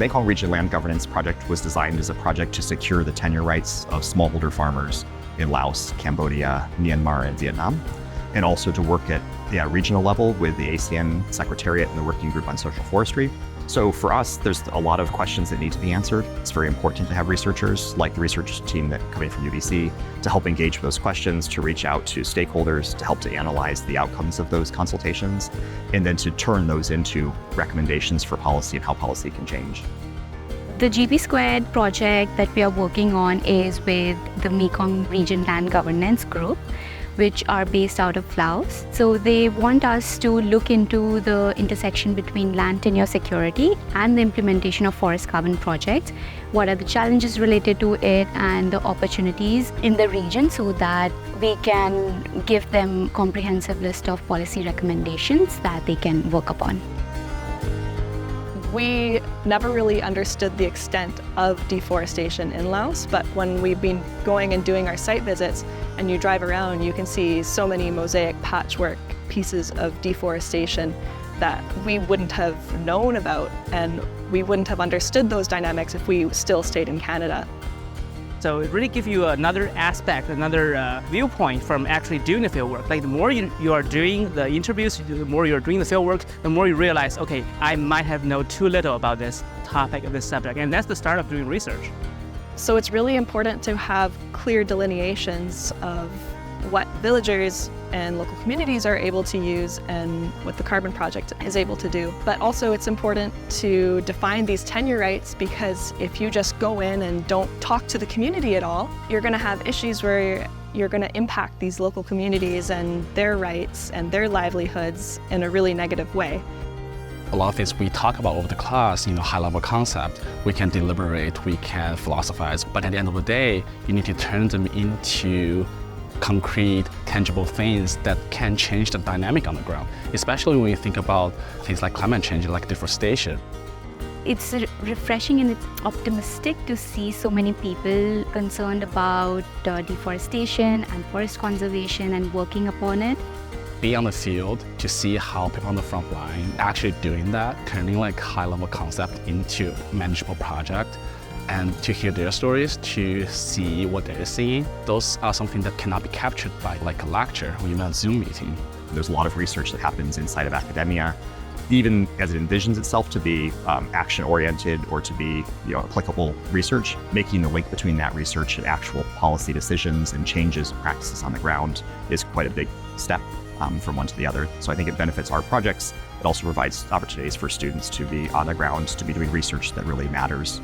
Mekong Region Land Governance Project was designed as a project to secure the tenure rights of smallholder farmers in Laos, Cambodia, Myanmar, and Vietnam, and also to work at the regional level with the ASEAN Secretariat and the Working Group on Social Forestry. So for us, there's a lot of questions that need to be answered. It's very important to have researchers like the research team that come in from UBC to help engage with those questions, to reach out to stakeholders, to help to analyze the outcomes of those consultations, and then to turn those into recommendations for policy and how policy can change. The GP Squared project that we are working on is with the Mekong Region Land Governance Group, which are based out of Laos. So they want us to look into the intersection between land tenure security and the implementation of forest carbon projects. What are the challenges related to it and the opportunities in the region, so that we can give them a comprehensive list of policy recommendations that they can work upon. We never really understood the extent of deforestation in Laos, but when we've been going and doing our site visits and you drive around, you can see so many mosaic patchwork pieces of deforestation that we wouldn't have known about, and we wouldn't have understood those dynamics if we still stayed in Canada. So it really gives you another aspect, another viewpoint from actually doing the fieldwork. Like the more you are doing the interviews, the more you're doing the fieldwork, the more you realize, okay, I might have known too little about this topic, this subject, and that's the start of doing research. So it's really important to have clear delineations of what villagers and local communities are able to use and what the Carbon Project is able to do. But also it's important to define these tenure rights, because if you just go in and don't talk to the community at all, you're going to have issues where you're going to impact these local communities and their rights and their livelihoods in a really negative way. A lot of things we talk about over the class, high-level concept, we can deliberate, we can philosophize, but at the end of the day, you need to turn them into concrete, tangible things that can change the dynamic on the ground, especially when you think about things like climate change, like deforestation. It's refreshing and it's optimistic to see so many people concerned about deforestation and forest conservation and working upon it. Be on the field to see how people on the front line actually doing that, turning like high-level concept into manageable project, and to hear their stories, to see what they're seeing. Those are something that cannot be captured by like a lecture or even a Zoom meeting. There's a lot of research that happens inside of academia, even as it envisions itself to be action-oriented or to be applicable research. Making the link between that research and actual policy decisions and changes and practices on the ground is quite a big step from one to the other. So I think it benefits our projects. It also provides opportunities for students to be on the ground, to be doing research that really matters.